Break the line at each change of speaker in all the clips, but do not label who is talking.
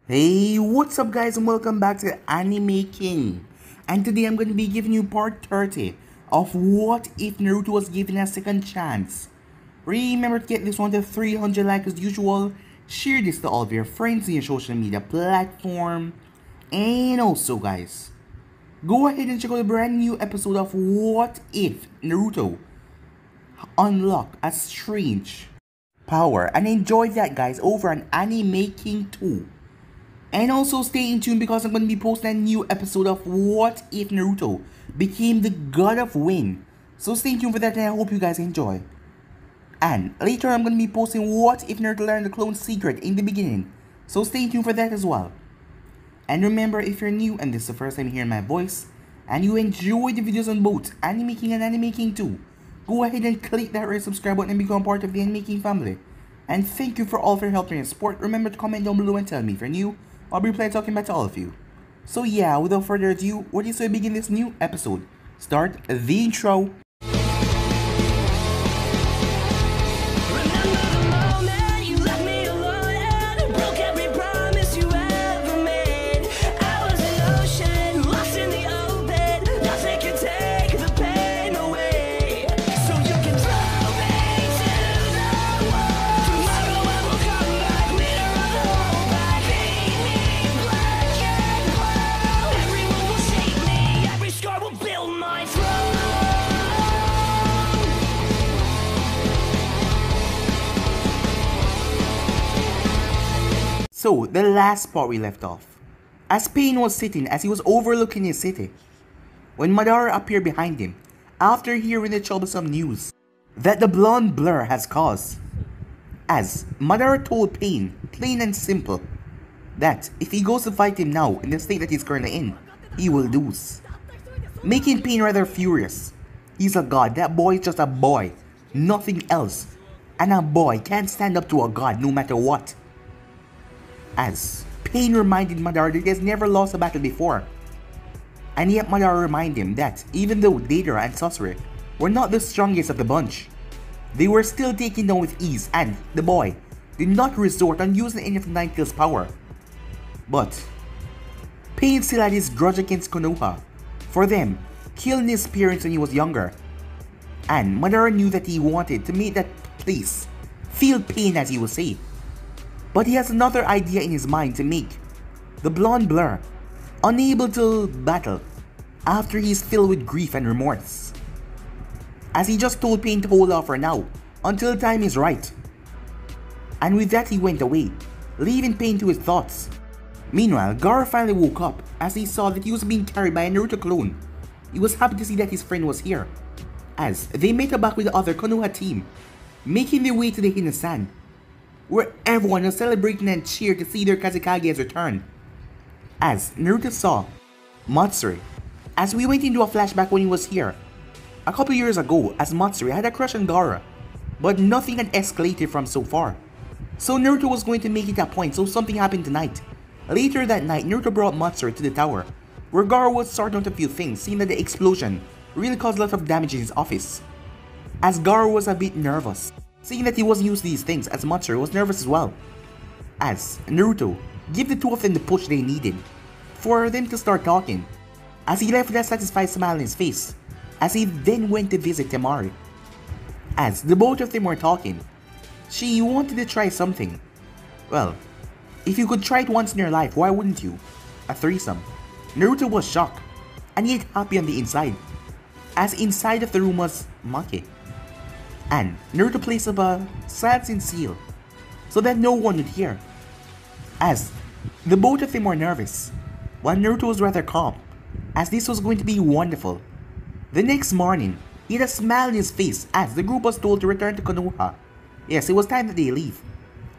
Hey, what's up guys and welcome back to Anime King. And today I'm going to be giving you part 30 of What If Naruto Was Given a Second Chance. Remember to get this one to 300 likes as usual, share this to all of your friends in your social media platform, and also guys, go ahead and check out a brand new episode of What If Naruto Unlock a Strange Power, and enjoy that guys over on Anime King 2. And also stay in tune because I'm going to be posting a new episode of What If Naruto Became the God of Wind. So stay tuned for that and I hope you guys enjoy. And later I'm going to be posting What If Naruto Learned the Clone Secret in the beginning. So stay tuned for that as well. And remember, if you're new and this is the first time hearing my voice, and you enjoy the videos on both Anime King and Anime King 2, go ahead and click that red subscribe button and become part of the Anime King family. And thank you for all of your help and your support. Remember to comment down below and tell me if you're new. I'll be playing talking back to all of you. So yeah, without further ado, what do you say we begin this new episode? Start the intro. So, the last part we left off, as Pain was sitting as he was overlooking his city, when Madara appeared behind him, after hearing the troublesome news that the blonde blur has caused. As Madara told Pain, plain and simple, that if he goes to fight him now in the state that he's currently in, he will lose. Making Pain rather furious. He's a god, that boy is just a boy, nothing else. And a boy can't stand up to a god no matter what. As Pain reminded Madara that he has never lost a battle before. And yet Madara reminded him that even though Deidara and Sasori were not the strongest of the bunch, they were still taken down with ease and the boy did not resort on using any of the Nine Tails power. But Pain still had his grudge against Konoha for them killing his parents when he was younger. And Madara knew that he wanted to make that place feel pain, as he would say. But he has another idea in his mind to make the blonde blur unable to battle after he is filled with grief and remorse. As he just told Pain to hold off for now until the time is right. And with that he went away, leaving Pain to his thoughts. Meanwhile, Gaara finally woke up as he saw that he was being carried by a Naruto clone. He was happy to see that his friend was here, as they met up back with the other Konoha team, making their way to the Hidden Sand, where everyone was celebrating and cheered to see their Kazekage's return. As Naruto saw Matsuri, as we went into a flashback when he was here a couple years ago, as Matsuri had a crush on Gaara, but nothing had escalated from so far. So Naruto was going to make it a point, so something happened tonight. Later that night, Naruto brought Matsuri to the tower, where Gaara was sorting out a few things, seeing that the explosion really caused a lot of damage in his office. As Gaara was a bit nervous, seeing that he wasn't used to these things, as Matsuri was nervous as well. As Naruto gave the two of them the push they needed for them to start talking, as he left with a satisfied smile on his face, as he then went to visit Temari. As the both of them were talking, she wanted to try something. Well, if you could try it once in your life, why wouldn't you? A threesome. Naruto was shocked, and yet happy on the inside, as inside of the room was Maki. And Naruto placed up a silencing seal so that no one would hear. As the both of them were nervous, while Naruto was rather calm, as this was going to be wonderful. The next morning, he had a smile on his face as the group was told to return to Konoha. Yes, it was time that they leave.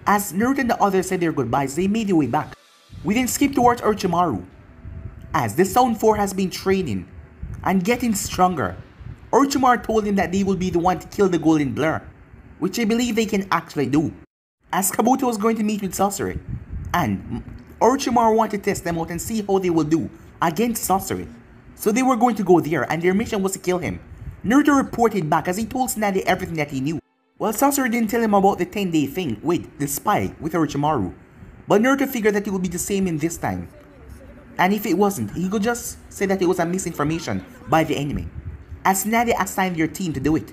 As Naruto and the others said their goodbyes, they made their way back. We then skipped towards Orochimaru, as the Sound 4 has been training and getting stronger. Orochimaru told him that they will be the one to kill the Golden Blur, which I believe they can actually do. As Kabuto was going to meet with Sasori, and Orochimaru wanted to test them out and see how they will do against Sasori. So they were going to go there and their mission was to kill him. Naruto reported back as he told Tsunade everything that he knew. While Sasori didn't tell him about the 10-day thing with the spy with Orochimaru, But Naruto figured that it would be the same in this time. And if it wasn't, he could just say that it was a misinformation by the enemy, as Nadia assigned your team to do it.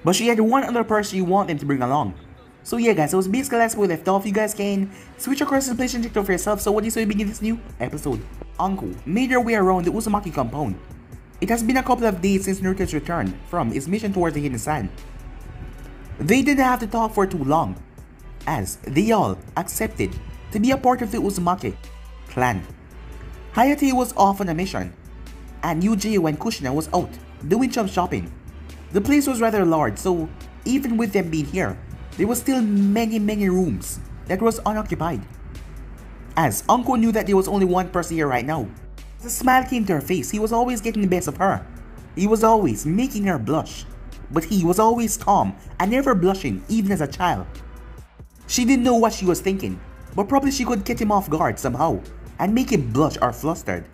But she had one other person you want them to bring along. So yeah guys, that was basically last we left off. You guys can switch across the PlayStation TikTok for yourself. So what do you say we begin this new episode? Anko made their way around the Uzumaki compound. It has been a couple of days since Naruto's return from his mission towards the Hidden Sand. They didn't have to talk for too long, as they all accepted to be a part of the Uzumaki clan. Hayate was off on a mission, and Yuji and Kushina was out doing some shopping. The place was rather large, so even with them being here, there was still many rooms that was unoccupied. As Anko knew that there was only one person here right now. The smile came to her face. He was always getting the best of her. He was always making her blush. But he was always calm and never blushing, even as a child. She didn't know what she was thinking, but probably she could get him off guard somehow and make him blush or flustered.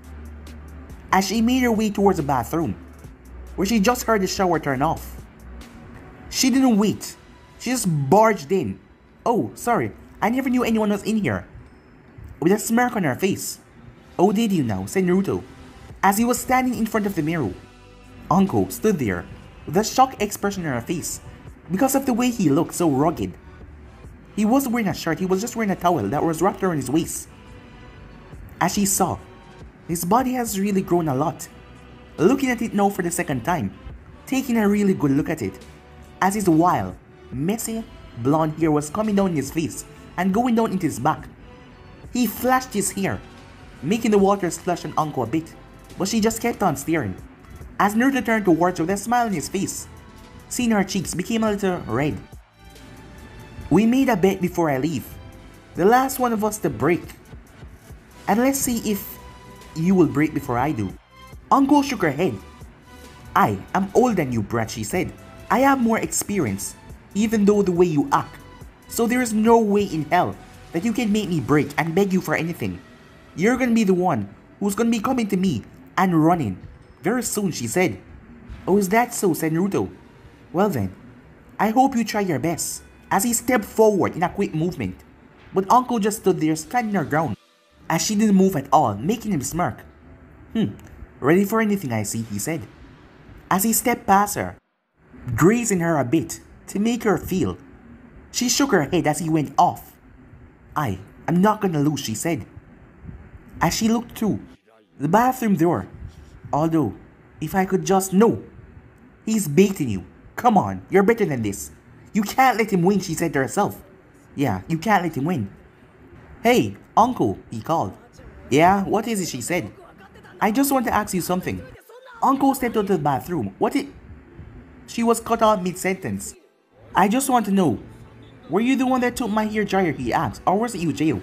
As she made her way towards the bathroom, where she just heard the shower turn off. She didn't wait. She just barged in. Oh, sorry, I never knew anyone was in here. With a smirk on her face. Oh, did you now, said Naruto, as he was standing in front of the mirror. Anko stood there with a shocked expression on her face because of the way he looked so rugged. He wasn't wearing a shirt, he was just wearing a towel that was wrapped around his waist. As she saw, his body has really grown a lot. Looking at it now for the second time, taking a really good look at it, as his wild, messy, blonde hair was coming down his face and going down into his back. He flashed his hair, making the water splash on Anko a bit, but she just kept on staring. As Naruto turned towards her with a smile on his face, seeing her cheeks became a little red. We made a bet before I leave, the last one of us to break. And let's see if you will break before I do. Anko shook her head. I am older than you, brat, she said. I have more experience, even though the way you act. So there is no way in hell that you can make me break and beg you for anything. You're gonna be the one who's gonna be coming to me and running very soon, she said. Oh, is that so, said Naruto. Well then, I hope you try your best, as he stepped forward in a quick movement. But Anko just stood there standing her ground, as she didn't move at all, making him smirk. Ready for anything I see, he said, as he stepped past her, grazing her a bit to make her feel. She shook her head as he went off. I'm not gonna lose, she said, as she looked through the bathroom door. Although, if I could just know. He's baiting you. Come on, you're better than this. You can't let him win, she said to herself. Yeah, you can't let him win. Hey, Anko, he called. Yeah, what is it, she said. I just want to ask you something. Anko stepped out of the bathroom. She was cut off mid-sentence. I just want to know. Were you the one that took my hair dryer, he asked, or was it you, Jail?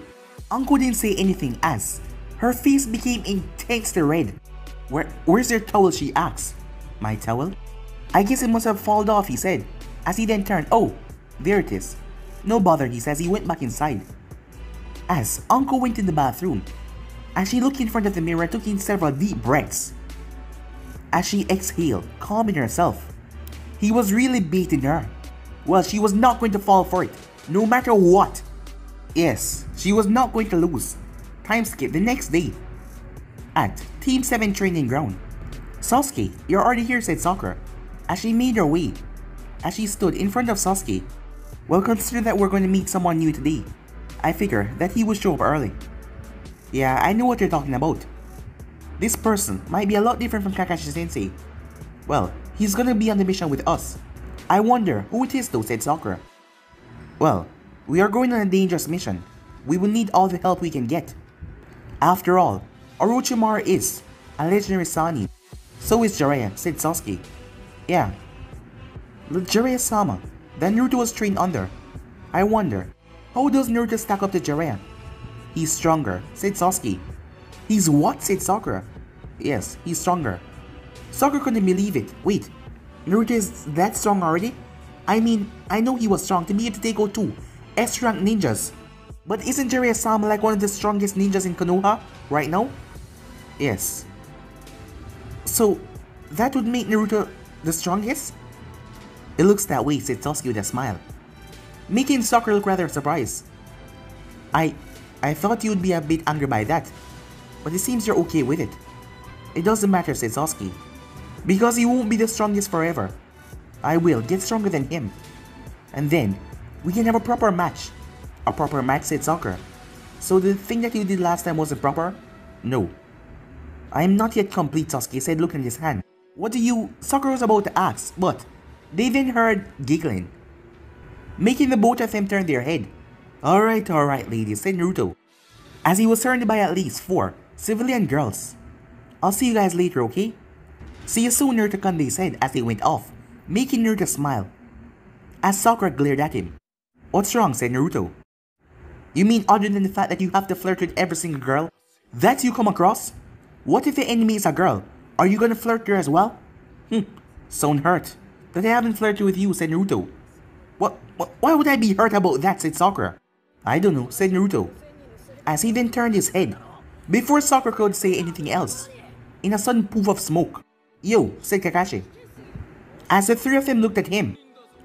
Anko didn't say anything as her face became intensely red. Where's your towel, she asked. My towel? I guess it must have fallen off, he said, as he then turned. Oh, there it is. No bother, he says. He went back inside. As Anko went in the bathroom, as she looked in front of the mirror, took in several deep breaths. As she exhaled, calming herself. He was really beating her. Well, she was not going to fall for it, no matter what. Yes, she was not going to lose. Time skip the next day. At Team 7 training ground. Sasuke, you're already here, said Sakura, as she made her way. As she stood in front of Sasuke. Well, consider that we're going to meet someone new today. I figure that he would show up early. Yeah, I know what you're talking about. This person might be a lot different from Kakashi Sensei. Well, he's gonna be on the mission with us. I wonder who it is though, said Sakura. Well, we are going on a dangerous mission. We will need all the help we can get. After all, Orochimaru is a legendary Sannin. So is Jiraiya, said Sasuke. Yeah. Jiraiya-sama, that Naruto was trained under. I wonder, how does Naruto stack up to Jiraiya? He's stronger, said Sasuke. He's what? Said Sakura. Yes, he's stronger. Sakura couldn't believe it. Wait, Naruto is that strong already? I mean, I know he was strong to be able to take out two S-rank ninjas. But isn't Jiraiya-sama like one of the strongest ninjas in Konoha right now? Yes. So, that would make Naruto the strongest? It looks that way, said Sasuke with a smile, making Sakura look rather surprised. I thought you'd be a bit angry by that, but it seems you're okay with it. It doesn't matter, said Sasuke, because he won't be the strongest forever. I will get stronger than him. And then, we can have a proper match. A proper match, said Sakura. So the thing that you did last time wasn't proper? No. I am not yet complete, Sasuke said, looking at his hand. What do you... Sakura was about to ask, but they then heard giggling, making the both of them turn their head. Alright, ladies, said Naruto, as he was surrounded by at least 4 civilian girls. I'll see you guys later, okay? See you soon, Naruto-kun, said as they went off, making Naruto smile. As Sakura glared at him. What's wrong, said Naruto. You mean other than the fact that you have to flirt with every single girl that you come across? What if the enemy is a girl? Are you gonna flirt her as well? Sound hurt that I haven't flirted with you, said Naruto. Why would I be hurt about that, said Sakura. I don't know, said Naruto, as he then turned his head before Sakura could say anything else. In a sudden poof of smoke. Yo, said Kakashi, as the 3 of them looked at him,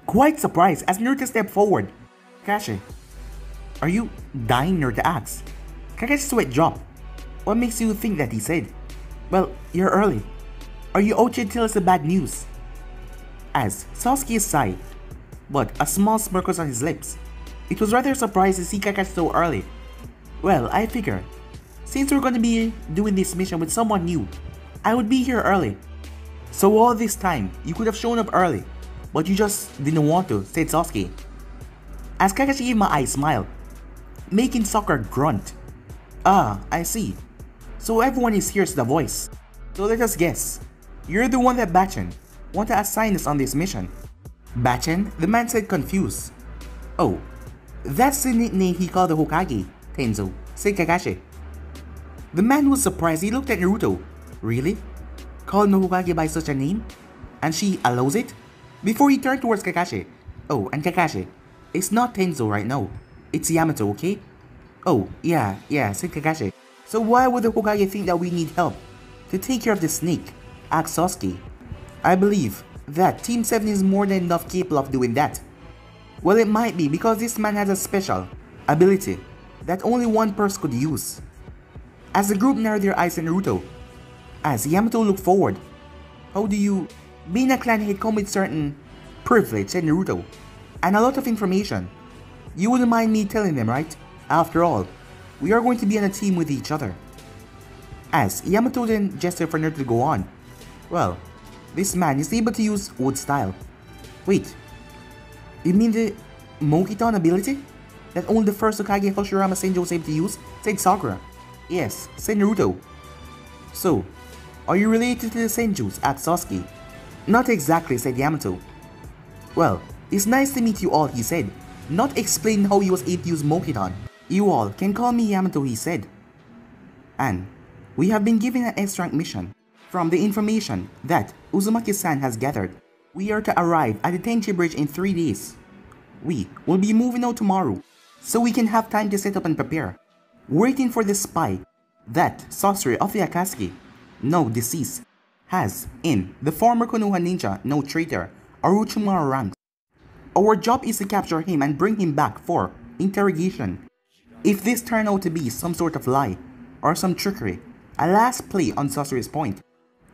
quite surprised as Naruto stepped forward. Kakashi, are you dying, Naruto asked. Kakashi's sweat dropped. What makes you think that, he said. Well, you're early. Are you out here to tell us the bad news? As Sasuke sighed, but a small smirk was on his lips. It was rather surprised to see Kakashi so early. Well, I figured, since we're going to be doing this mission with someone new, I would be here early. So all this time, you could have shown up early, but you just didn't want to, said Sasuke. As Kakashi gave my eye smile, making Sakura grunt. Ah, I see. So everyone is here's the voice. So let us guess. You're the one that Bachan want to assign us on this mission. Bachan? The man said, confused. Oh, that's the nickname he called the Hokage, Tenzo, said Kakashi. The man was surprised. He looked at Naruto. Really? Call no Hokage by such a name? And she allows it? Before he turned towards Kakashi. Oh, and Kakashi, it's not Tenzo right now. It's Yamato, okay? Oh, yeah, said Kakashi. So why would the Hokage think that we need help to take care of the snake? Asked Sasuke. I believe that Team 7 is more than enough capable of doing that. Well, it might be because this man has a special ability that only one person could use. As the group narrowed their eyes at Naruto, as Yamato looked forward. How do you... Being a clan head come with certain privilege, said Naruto, and a lot of information. You wouldn't mind me telling them, right? After all, we are going to be on a team with each other. As Yamato then gestured for Naruto to go on. Well, this man is able to use wood style. Wait, you mean the Mokiton ability? That only the first Hokage Hashirama Senju was able to use? Said Sakura. Yes, said Naruto. So, are you related to the Senjus? Asked Sasuke. Not exactly, said Yamato. Well, it's nice to meet you all, he said, not explaining how he was able to use Mokiton. You all can call me Yamato, he said. And we have been given an S-rank mission. From the information that Uzumaki-san has gathered, we are to arrive at the Tenchi Bridge in 3 days. We will be moving out tomorrow, so we can have time to set up and prepare. Waiting for the spy that sorcerer of the Akatsuki, now deceased, has in the former Konoha ninja, now traitor, Orochimaru ranks. Our job is to capture him and bring him back for interrogation. If this turned out to be some sort of lie or some trickery, a last play on Sorcerer's point,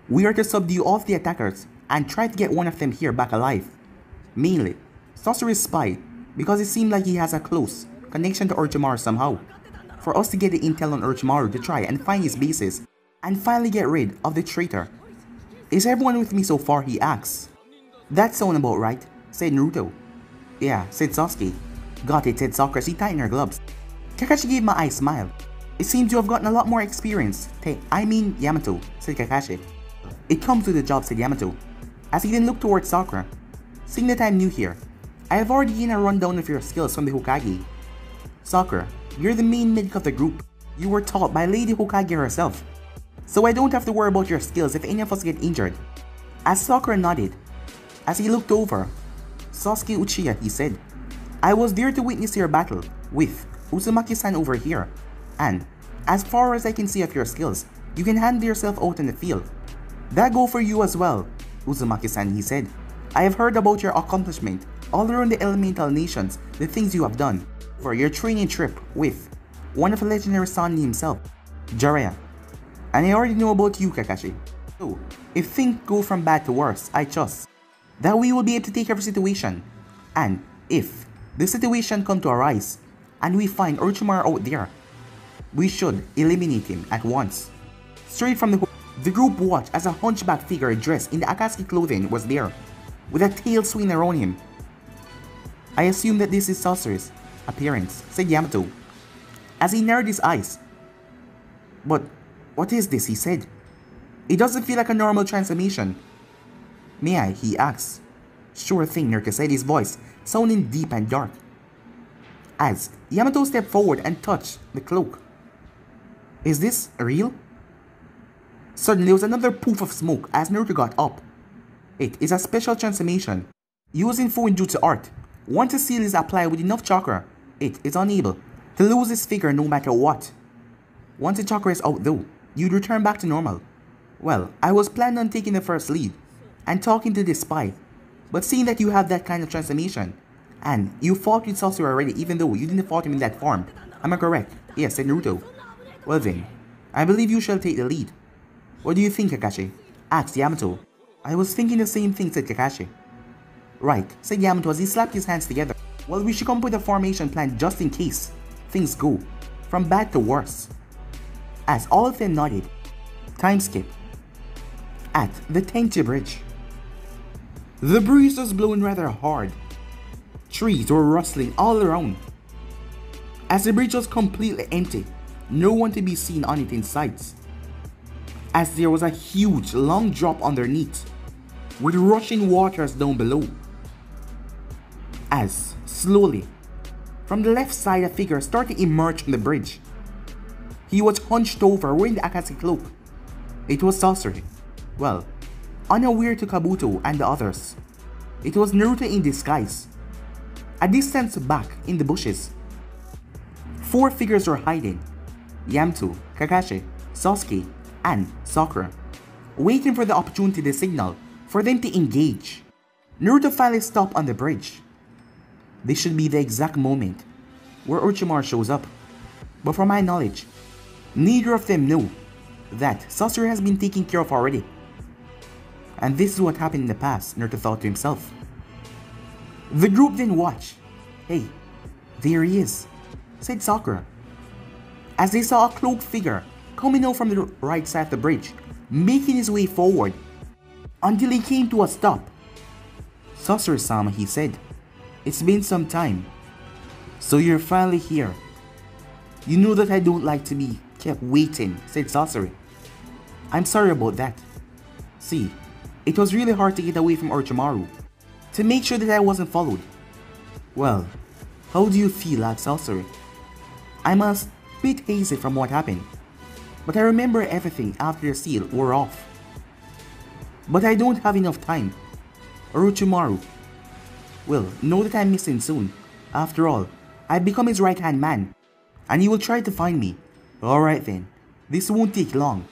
we are to subdue all of the attackers and try to get one of them here back alive. Mainly, Sorcerer's spy, because it seemed like he has a close connection to Orochimaru somehow. For us to get the intel on Orochimaru to try and find his bases and finally get rid of the traitor. Is everyone with me so far? He asks. That sound about right, said Naruto. Yeah, said Sasuke. Got it, said Sakura. She tightened her gloves. Kakashi gave my eye a smile. It seems you have gotten a lot more experience. I mean Yamato, said Kakashi. It comes with the job, said Yamato, as he then looked towards Sakura. Seeing that I'm new here, I have already gained a rundown of your skills from the Hokage. Sakura, you're the main medic of the group. You were taught by Lady Hokage herself, so I don't have to worry about your skills if any of us get injured. As Sakura nodded, as he looked over, Sasuke Uchiha, he said, I was there to witness your battle with Uzumaki-san over here, and as far as I can see of your skills, you can handle yourself out in the field. That go for you as well, Uzumaki-san, he said. I have heard about your accomplishment all around the elemental nations, the things you have done for your training trip with one of a legendary Sannin himself, Jiraiya. And I already know about you, Kakashi. So, if things go from bad to worse, I trust that we will be able to take every situation. And if the situation comes to arise, and we find Orochimaru out there, we should eliminate him at once. Straight from the group watched as a hunchback figure dressed in the Akatsuki clothing was there, with a tail swinging around him. I assume that this is Sasuke's appearance, said Yamato, as he narrowed his eyes. But what is this, he said. It doesn't feel like a normal transformation. May I, he asked. Sure thing, Naruto said, his voice sounding deep and dark, as Yamato stepped forward and touched the cloak. Is this real? Suddenly there was another poof of smoke as Naruto got up. It is a special transformation. Using full jutsu art, once a seal is applied with enough chakra, it is unable to lose its figure no matter what. Once the chakra is out though, you'd return back to normal. Well, I was planning on taking the first lead and talking to this spy, but seeing that you have that kind of transformation, and you fought with Sasuke already even though you didn't fight him in that form, am I correct? Yes, said Naruto. Well then, I believe you shall take the lead. What do you think, Kakashi? Asked Yamato. I was thinking the same thing, said Kakashi. Right, said Yamato as he slapped his hands together. Well, we should come up with a formation plan just in case things go from bad to worse. As all of them nodded, time skip. At the Tenchi Bridge. The breeze was blowing rather hard. Trees were rustling all around. As the bridge was completely empty, no one to be seen on it in sight, as there was a huge long drop underneath, with rushing waters down below. As, slowly, from the left side a figure started to emerge from the bridge. He was hunched over wearing the Akatsuki cloak. It was Sasuke. Well, unaware to Kabuto and the others, it was Naruto in disguise. A distance back in the bushes, 4 figures were hiding: Yamato, Kakashi, Sasuke, and Sakura, waiting for the opportunity to signal for them to engage. Naruto finally stopped on the bridge. This should be the exact moment where Orochimaru shows up, but from my knowledge, neither of them knew that Sasuke has been taken care of already. And this is what happened in the past, Naruto thought to himself. The group then watched. Hey, there he is, said Sakura, as they saw a cloaked figure coming out from the right side of the bridge, making his way forward, until he came to a stop. Sasori-sama, he said, it's been some time, so you're finally here. You know that I don't like to be kept waiting, said Sasori. I'm sorry about that. See, it was really hard to get away from Orochimaru, to make sure that I wasn't followed. Well, how do you feel, asked Sasori? I'm a bit hazy from what happened, but I remember everything after the seal wore off. But I don't have enough time. Orochimaru will know that I'm missing soon. After all, I've become his right-hand man, and he will try to find me. Alright then, this won't take long.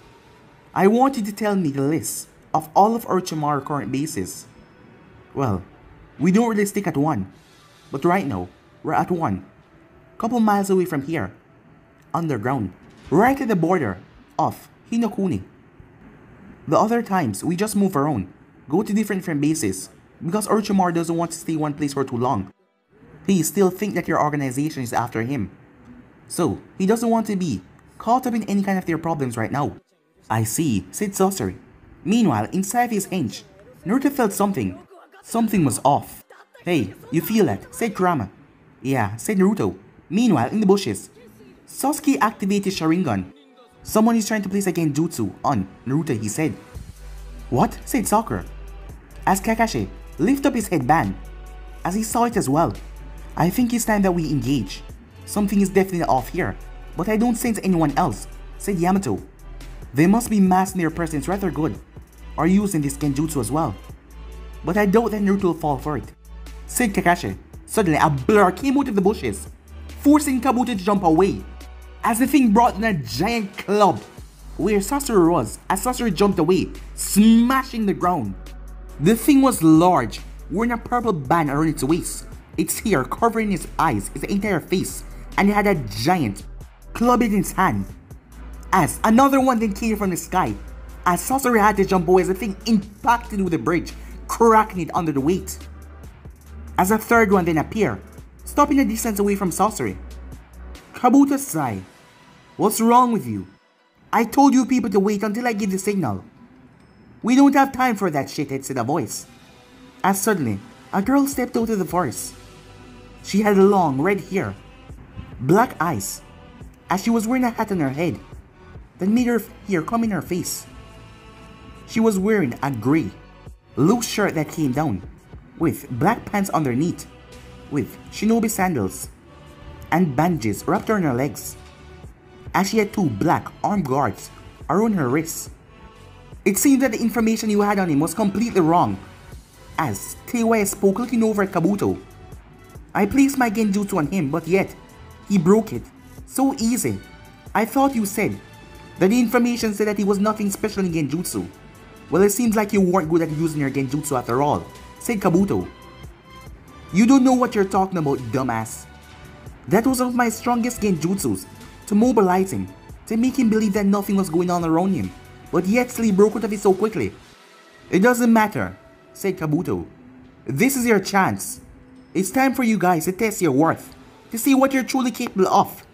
I want you to tell me the list of all of Orochimaru's current bases. Well, we don't really stick at one, but right now, we're at one. Couple miles away from here, underground, right at the border of Hinokuni. The other times, we just move around, go to different bases, because Orochimaru doesn't want to stay one place for too long. He still thinks that your organization is after him, so he doesn't want to be caught up in any kind of their problems right now. I see, said Sasori. Meanwhile, inside of his hench, Naruto felt something. Something was off. Hey, you feel that? Said Kurama. Yeah, said Naruto. Meanwhile, in the bushes, Sasuke activated Sharingan. Someone is trying to place a genjutsu on Naruto, he said. What? Said Sakura. As Kakashi lifted up his headband, as he saw it as well. I think it's time that we engage. Something is definitely off here, but I don't sense anyone else, said Yamato. They must be masking their presence rather good, or using this genjutsu as well. But I doubt that Naruto will fall for it, said Kakashi. Suddenly a blur came out of the bushes, forcing Kabuto to jump away, as the thing brought in a giant club where Sasori was, as Sasori jumped away, smashing the ground. The thing was large, wearing a purple band around its waist, its hair covering its eyes, its entire face, and it had a giant club in his hand, as another one then came from the sky, as Sasori had to jump away as the thing impacted with the bridge, cracking it under the weight. As a third one then appeared, stopping a distance away from Sasori. Kabuto sighed. What's wrong with you? I told you people to wait until I give the signal. We don't have time for that shithead, said a voice. As suddenly, a girl stepped out of the forest. She had long red hair, black eyes, as she was wearing a hat on her head that made her hair come in her face. She was wearing a grey, loose shirt that came down, with black pants underneath, with shinobi sandals, and bandages wrapped around her legs, as she had two black armed guards around her wrists. It seemed that the information you had on him was completely wrong, as Teiwaya spoke looking over at Kabuto. I placed my genjutsu on him, but yet, he broke it. So easy. I thought you said that the information said that he was nothing special in genjutsu. Well, it seems like you weren't good at using your genjutsu after all, said Kabuto. You don't know what you're talking about, dumbass. That was one of my strongest genjutsus, to mobilize him, to make him believe that nothing was going on around him, but yet still he broke out of it so quickly. It doesn't matter, said Kabuto. This is your chance. It's time for you guys to test your worth, to see what you're truly capable of.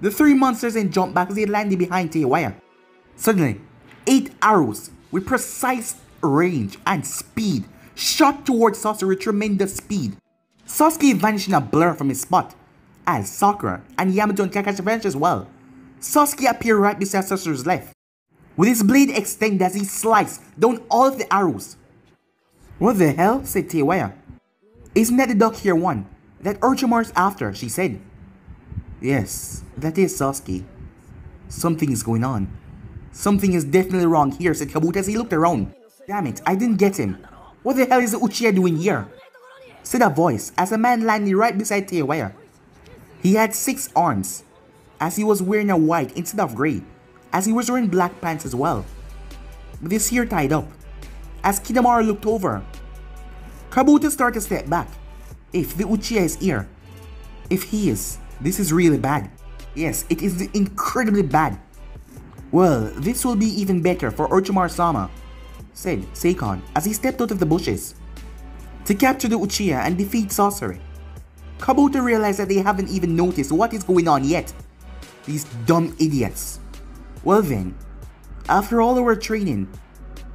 The three monsters then jumped back as they landed behind Teiwaya. Suddenly, 8 arrows with precise range and speed shot towards Sasori with tremendous speed. Sasuke vanished in a blur from his spot, as Sakura and Yamato and Kakashi vanished as well. Sasuke appeared right beside Sasori's left, with his blade extended as he sliced down all of the arrows. What the hell? Said Teiwaya. Isn't that the duck here one that Orochimaru's after? She said. Yes, that is Sasuke. Something is going on. Something is definitely wrong here, said Kabuto as he looked around. Damn it, I didn't get him. What the hell is the Uchiha doing here? Said a voice as a man landed right beside Teiwaya. He had 6 arms, as he was wearing a white instead of grey, as he was wearing black pants as well, with his hair tied up. As Kinemaro looked over, Kabuto started to step back. If the Uchiha is here, if he is, this is really bad. Yes, it is incredibly bad. Well, this will be even better for Orochimaru-sama, said Seikon as he stepped out of the bushes. To capture the Uchiha and defeat Sasori. Kabuto realized that they haven't even noticed what is going on yet. These dumb idiots. Well then, after all our training,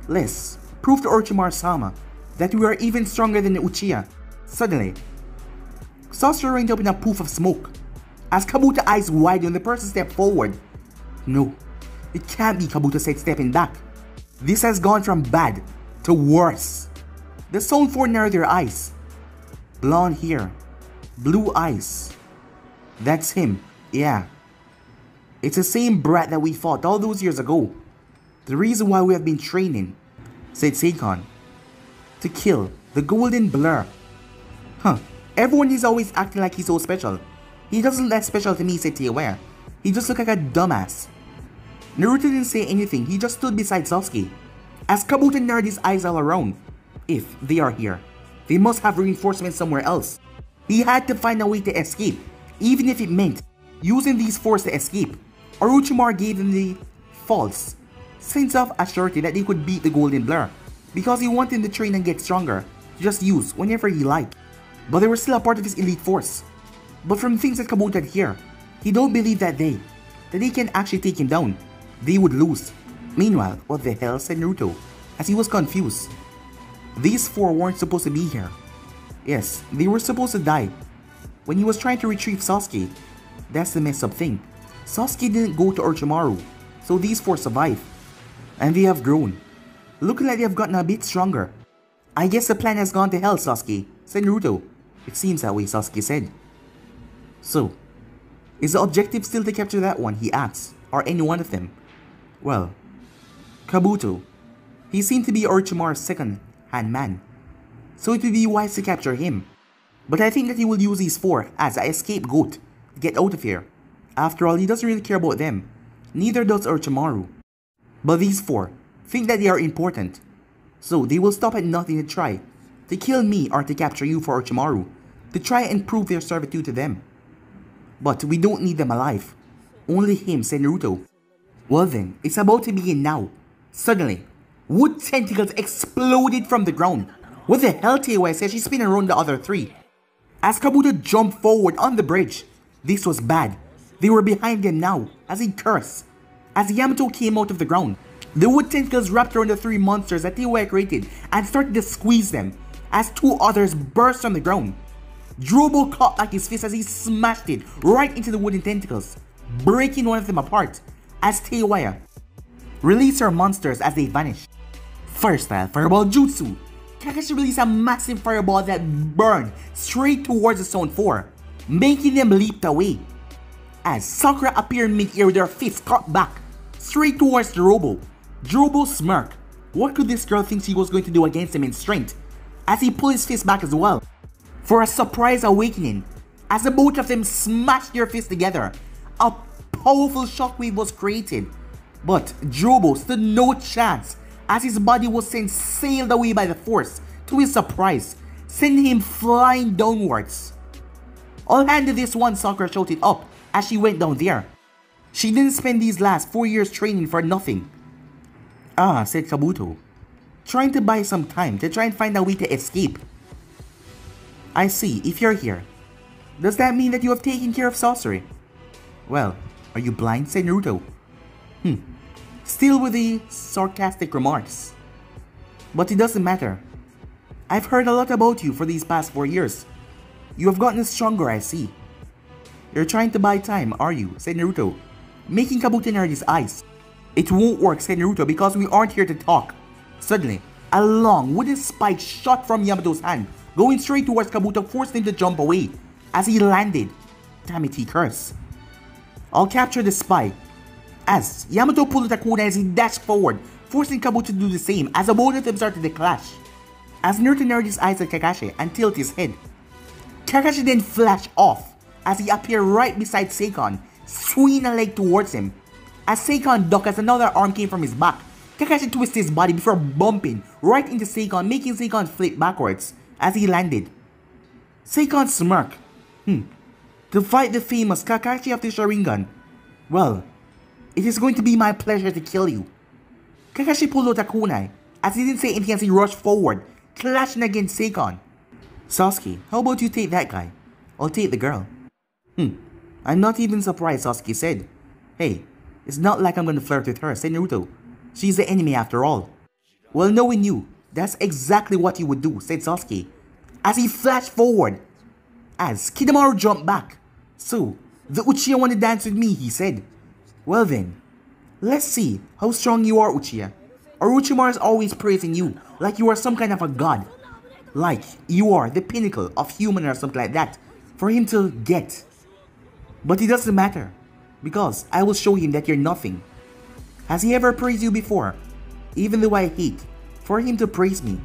let's prove to Orochimaru-sama that we are even stronger than the Uchiha. Suddenly, Sasori rained up in a poof of smoke. As Kabuto's eyes widened, the person stepped forward. No, it can't be, Kabuto said, stepping back. This has gone from bad to worse. The Stone Four narrowed their eyes. Blonde hair, blue eyes. That's him, yeah. It's the same brat that we fought all those years ago. The reason why we have been training, said Seikon, to kill the Golden Blur. Huh, everyone is always acting like he's so special. He doesn't look that special to me, said Teiwaya. He just looked like a dumbass. Naruto didn't say anything, he just stood beside Sasuke. As Kabuto narrowed his eyes all around. If they are here, they must have reinforcements somewhere else. He had to find a way to escape, even if it meant using these fours to escape. Orochimaru gave them the false sense of assurity that they could beat the Golden Blur, because he wanted to train and get stronger, to just use whenever he liked. But they were still a part of his elite force. But from things that Kabuto had here, he don't believe that they can actually take him down. They would lose. Meanwhile, what the hell, said Naruto, as he was confused. These 4 weren't supposed to be here. Yes, they were supposed to die when he was trying to retrieve Sasuke. That's the messed up thing. Sasuke didn't go to Orochimaru, so these 4 survived. And they have grown, looking like they have gotten a bit stronger. I guess the plan has gone to hell, Sasuke, said Naruto. It seems that way, Sasuke said. So, is the objective still to capture that one, he asked, or any one of them? Well, Kabuto, he seemed to be Orochimaru's second-hand man, so it would be wise to capture him. But I think that he will use these 4 as a scapegoat to get out of here. After all, he doesn't really care about them, neither does Orochimaru. But these 4 think that they are important, so they will stop at nothing to try to kill me or to capture you for Orochimaru, to try and prove their servitude to them. But we don't need them alive. Only him, said Naruto. Well then, it's about to begin now. Suddenly, wood tentacles exploded from the ground. What the hell, Teiwaya said. She spun around the other three. As Kabuto jumped forward on the bridge, this was bad. They were behind him now, as he cursed. As Yamato came out of the ground, the wood tentacles wrapped around the three monsters that Teiwaya created and started to squeeze them, as two others burst from the ground. Drobo caught like his fist as he smashed it right into the wooden tentacles, breaking one of them apart, as Teiwaya released her monsters as they vanished. Fire style fireball jutsu. Kakashi released a massive fireball that burned straight towards the Zone 4, making them leap away. As Sakura appeared mid-air with her fist cut back, straight towards Drobo. Drobo smirked. What could this girl think she was going to do against him in strength? As he pulled his fist back as well, for a surprise awakening. As the both of them smashed their fists together, a powerful shockwave was created. But Drobo stood no chance, as his body was sent sailed away by the force, to his surprise, sending him flying downwards. All hand to this one, Sakura shouted up as she went down there. She didn't spend these last 4 years training for nothing. Ah, said Kabuto, trying to buy some time to try and find a way to escape. I see, if you're here, does that mean that you have taken care of Sasori? Well, are you blind, said Naruto. Still with the sarcastic remarks. But it doesn't matter. I've heard a lot about you for these past 4 years. You have gotten stronger, I see. You're trying to buy time, are you? Said Naruto, making Kabuto narrow his eyes. It won't work, said Naruto, because we aren't here to talk. Suddenly, a long wooden spike shot from Yamato's hand, going straight towards Kabuto, forcing him to jump away. As he landed, damn it, he cursed. I'll capture the spike. As Yamato pulled out a kunai as he dashed forward, forcing Kabuto to do the same as the both of them started to clash. As Naruto narrowed his eyes at Kakashi and tilted his head, Kakashi then flashed off as he appeared right beside Seikon, swinging a leg towards him. As Seikon ducked as another arm came from his back, Kakashi twisted his body before bumping right into Seikon, making Seikon flip backwards as he landed. Seikon smirked. To fight the famous Kakashi of the Sharingan. Well, it is going to be my pleasure to kill you. Kakashi pulled out a kunai, as he didn't say anything as he rushed forward, clashing against Seikon. Sasuke, how about you take that guy? I'll take the girl. I'm not even surprised, Sasuke said. Hey, it's not like I'm gonna flirt with her, said Naruto. She's the enemy after all. Well, knowing you, that's exactly what you would do, said Sasuke, as he flashed forward. As Kidomaru jumped back. So, the Uchiha want to dance with me, he said. Well then, let's see how strong you are, Uchiha. Orochimaru is always praising you like you are some kind of a god. Like you are the pinnacle of human or something like that for him to get. But it doesn't matter, because I will show him that you're nothing. Has he ever praised you before? Even though I hate for him to praise me.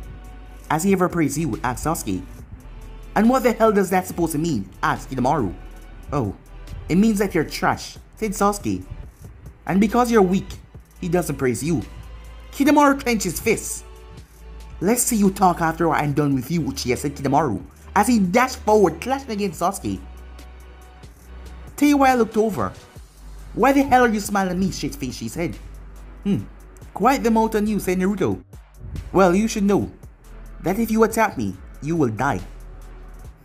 Has he ever praised you? Asked Sasuke. And what the hell does that supposed to mean? Asked Kidomaru. Oh, it means that you're trash, said Sasuke. And because you're weak, he doesn't praise you. Kidomaru clenched his fists. Let's see you talk after I'm done with you, Uchiha, said Kidomaru, as he dashed forward, clashing against Sasuke. Teiwaya looked over. Why the hell are you smiling at me, shitface, she said. Quite the mouth on you, said Naruto. Well, you should know that if you attack me, you will die.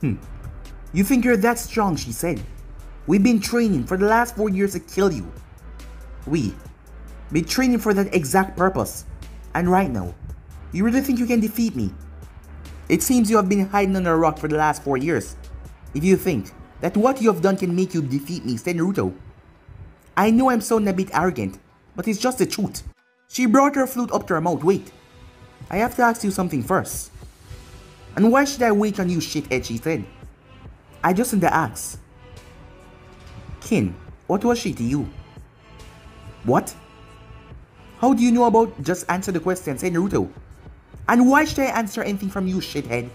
You think you're that strong, she said. We've been training for the last 4 years to kill you. We've been training for that exact purpose. And right now, you really think you can defeat me? It seems you have been hiding under a rock for the last 4 years. If you think that what you have done can make you defeat me, said Naruto. I know I'm sounding a bit arrogant, but it's just the truth. She brought her flute up to her mouth. Wait, I have to ask you something first. And why should I wait on you, shithead, she said. I just need to ask. Kin, what was she to you? What? How do you know about just answer the question, said Naruto. And why should I answer anything from you, shithead?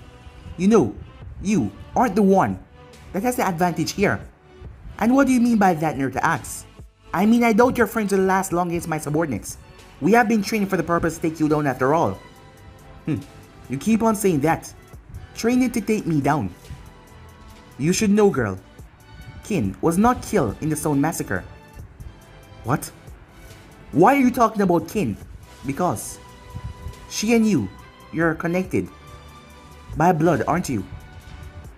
You know, you aren't the one that has the advantage here. And what do you mean by that, Naruto asks? I mean, I doubt your friends will last long against my subordinates. We have been training for the purpose to take you down after all. You keep on saying that. Training to take me down. You should know, girl. Kin was not killed in the Stone Massacre. What? Why are you talking about kin? Because she and you're connected by blood, aren't you?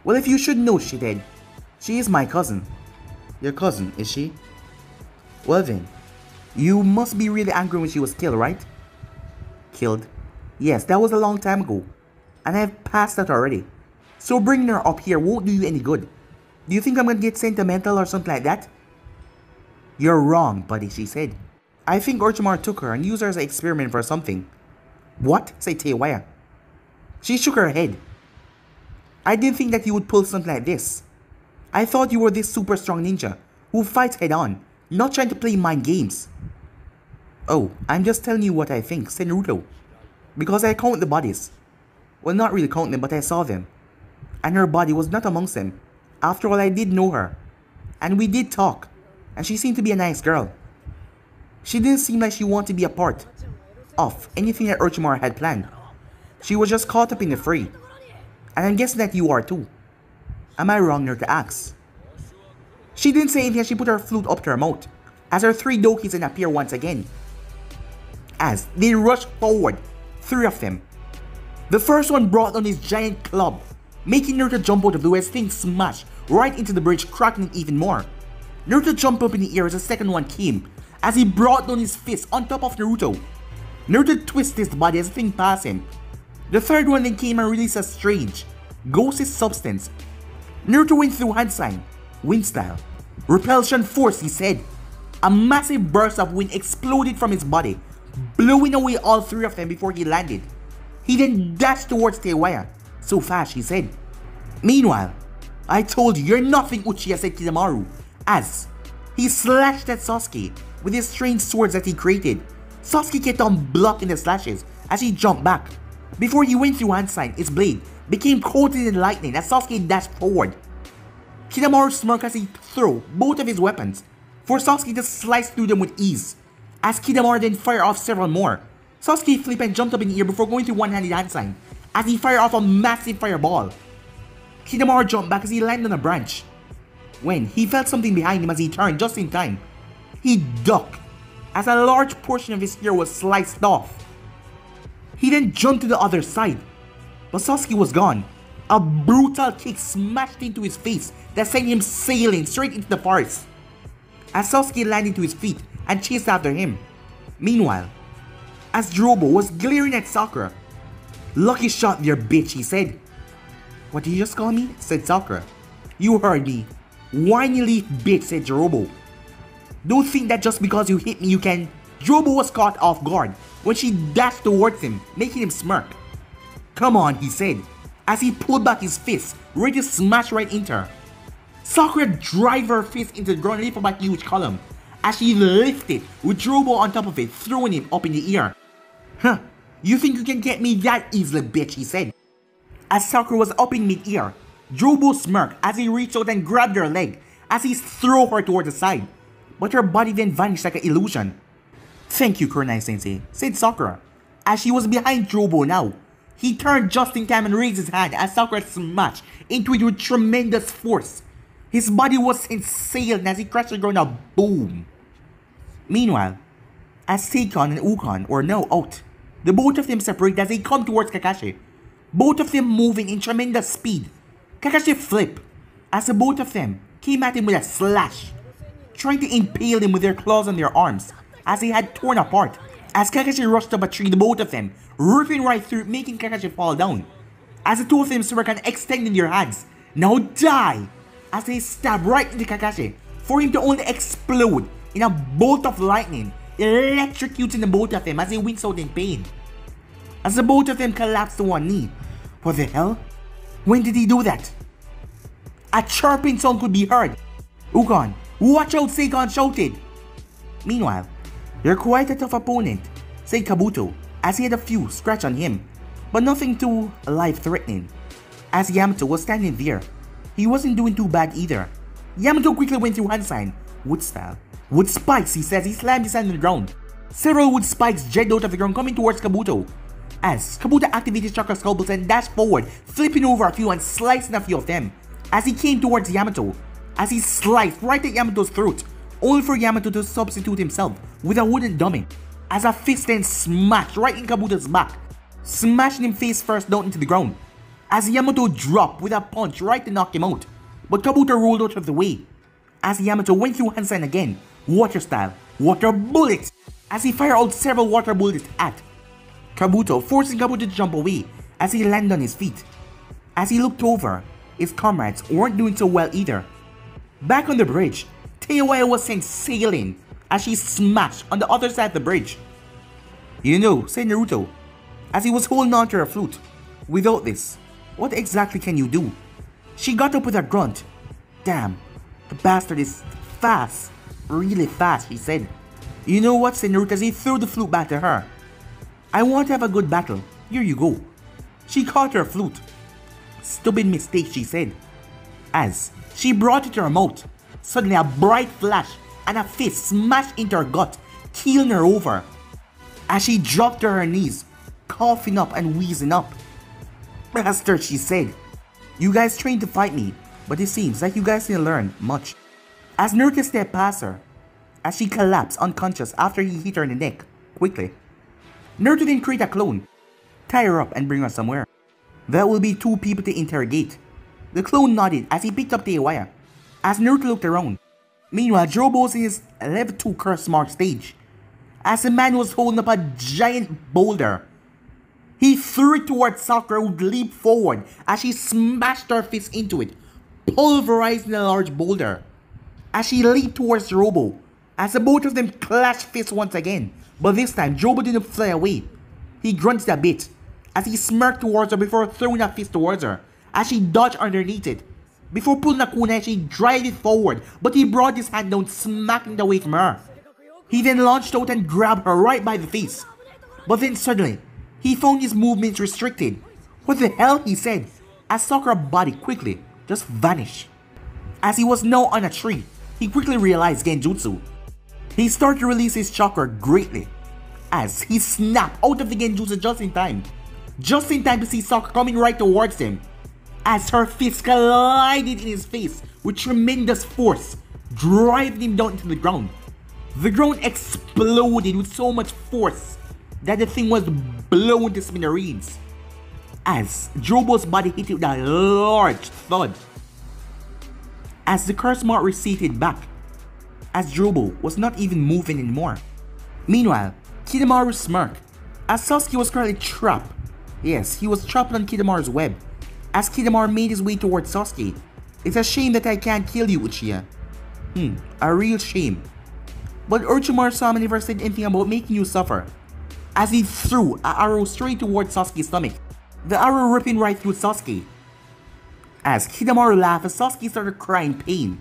Well, if you should know, she did. She is my cousin. Your cousin, is she? Well then, you must be really angry when she was killed, right? Killed? Yes, that was a long time ago. And I've passed that already. So bringing her up here won't do you any good. Do you think I'm gonna get sentimental or something like that? You're wrong, buddy, she said. I think Orochimaru took her and used her as an experiment for something. What? Said Teiwaya. She shook her head. I didn't think that you would pull something like this. I thought you were this super strong ninja who fights head on, not trying to play mind games. Oh, I'm just telling you what I think, said Naruto. Because I count the bodies. Well, not really count them, but I saw them. And her body was not amongst them. After all, I did know her. And we did talk. And she seemed to be a nice girl. She didn't seem like she wanted to be a part of anything that Orochimaru had planned. She was just caught up in the fray. And I'm guessing that you are too. Am I wrong, Naruto asked? She didn't say anything as she put her flute up to her mouth, as her three Dokis then appear once again. As they rushed forward, three of them. The first one brought on his giant club, making Naruto jump out of the way as things smashed right into the bridge, cracking it even more. Naruto jumped up in the air as the second one came, as he brought down his fist on top of Naruto. Naruto twisted his body as the thing passed him. The third one then came and released a strange, ghostly substance. Naruto went through hand sign, wind style. Repulsion force, he said. A massive burst of wind exploded from his body, blowing away all three of them before he landed. He then dashed towards Teiwaya. So fast, he said. Meanwhile, I told you, you're nothing, Uchiha, said Kizaru, as he slashed at Sasuke with his strange swords that he created. Sasuke kept on blocking the slashes as he jumped back. Before he went through hand sign, his blade became coated in lightning as Sasuke dashed forward. Kizaru smirked as he threw both of his weapons, for Sasuke to slice through them with ease, as Kizaru then fired off several more. Sasuke flipped and jumped up in the air before going through one-handed hand sign, as he fired off a massive fireball. Kizaru jumped back as he landed on a branch, when he felt something behind him as he turned just in time. He ducked, as a large portion of his hair was sliced off. He then jumped to the other side, but Sasuke was gone. A brutal kick smashed into his face that sent him sailing straight into the forest, as Sasuke landed to his feet and chased after him. Meanwhile, as Jirobo was glaring at Sakura, "Lucky shot there, bitch," he said. "What did you just call me?" said Sakura. "You heard me. Whiny leaf bitch," said Jirobo. "Don't think that just because you hit me you can..." Jirobo was caught off guard when she dashed towards him, making him smirk. "Come on," he said, as he pulled back his fist, ready to smash right into her. Sakura drive her fist into the ground and lift up a huge column, as she lifted with Jirobo on top of it, throwing him up in the air. "Huh, you think you can get me that easily, bitch," he said. As Sakura was up in mid-air, Jirobo smirked as he reached out and grabbed her leg as he threw her toward the side, but her body then vanished like an illusion. "Thank you, Kurenai-sensei," said Sakura, as she was behind Jirobo now. He turned just in time and raised his hand as Sakura smashed into it with tremendous force. His body was sent sailing as he crashed to the ground, a boom. Meanwhile, as Seikon and Ukon were now out, the both of them separate as they come towards Kakashi, both of them moving in tremendous speed. Kakashi flipped as the both of them came at him with a slash, trying to impale him with their claws on their arms as they had torn apart. As Kakashi rushed up a tree, the both of them ripping right through it, making Kakashi fall down. As the two of them struck and extending their hands, "Now die!" as they stab right into Kakashi, for him to only explode in a bolt of lightning, electrocuting the both of them as they wince out in pain. As the both of them collapsed to one knee. What the hell? When did he do that? A chirping sound could be heard. "Ukon, watch out!" Seikon shouted. Meanwhile, "You're quite a tough opponent," said Kabuto, as he had a few scratch on him, but nothing too life-threatening. As Yamato was standing there, he wasn't doing too bad either. Yamato quickly went through hand sign, wood style. "Wood spikes," he says. He slammed his hand on the ground. Several wood spikes jetted out of the ground, coming towards Kabuto. As Kabuto activated chakra scalpels and dashed forward, flipping over a few and slicing a few of them. As he came towards Yamato, as he sliced right at Yamato's throat, only for Yamato to substitute himself with a wooden dummy, as a fist then smashed right in Kabuto's back, smashing him face first down into the ground, as Yamato dropped with a punch right to knock him out, but Kabuto rolled out of the way, as Yamato went through hand sign again, water style, water bullets, as he fired out several water bullets at Kabuto, forcing Kabuto to jump away as he landed on his feet. As he looked over, his comrades weren't doing so well either. Back on the bridge, Teiwaya was sent sailing as she smashed on the other side of the bridge. You know, said Naruto, as he was holding on to her flute. Without this, what exactly can you do? She got up with a grunt. Damn, the bastard is fast. Really fast, she said. You know what, said Naruto as he threw the flute back to her. I want to have a good battle. Here you go. She caught her flute. Stupid mistake, she said, as she brought it to her mouth. Suddenly a bright flash and a fist smashed into her gut, killing her over, as she dropped to her knees, coughing up and wheezing up. Bastard, she said. You guys trained to fight me, but it seems like you guys didn't learn much. As Naruto stepped past her, as she collapsed unconscious after he hit her in the neck, quickly. Naruto then create a clone, tie her up and bring her somewhere. That will be 2 people to interrogate. The clone nodded as he picked up Teiwaya, as Naruto looked around. Meanwhile, Jobo was in his level 2 curse mark stage, as the man was holding up a giant boulder. He threw it towards Sakura, who leaped forward as she smashed her fist into it, pulverizing the large boulder. As she leaped towards Robo, as the both of them clashed fists once again, but this time Jobo didn't fly away. He grunted a bit as he smirked towards her before throwing a fist towards her, as she dodged underneath it. Before pulling a kunai, she dried it forward, but he brought his hand down, smacking it away from her. He then launched out and grabbed her right by the face. But then suddenly, he found his movements restricted. What the hell, he said, as Sakura's body quickly just vanished. As he was now on a tree, he quickly realized Genjutsu. He started to release his chakra greatly, as he snapped out of the Genjutsu just in time to see Sakura coming right towards him, as her fist collided in his face with tremendous force, driving him down into the ground. The ground exploded with so much force that the thing was blown to smithereens, as Jobo's body hit it with a large thud. As the curse mark receded back, as Jobo was not even moving anymore. Meanwhile, Kidomaru smirked, as Sasuke was currently trapped. Yes, he was trapped on Kidomaru's web, as Kidomaru made his way towards Sasuke. It's a shame that I can't kill you, Uchiha. A real shame. But Orochimaru-sama never said anything about making you suffer, as he threw an arrow straight towards Sasuke's stomach, the arrow ripping right through Sasuke. As Kidomaru laughed as Sasuke started crying pain.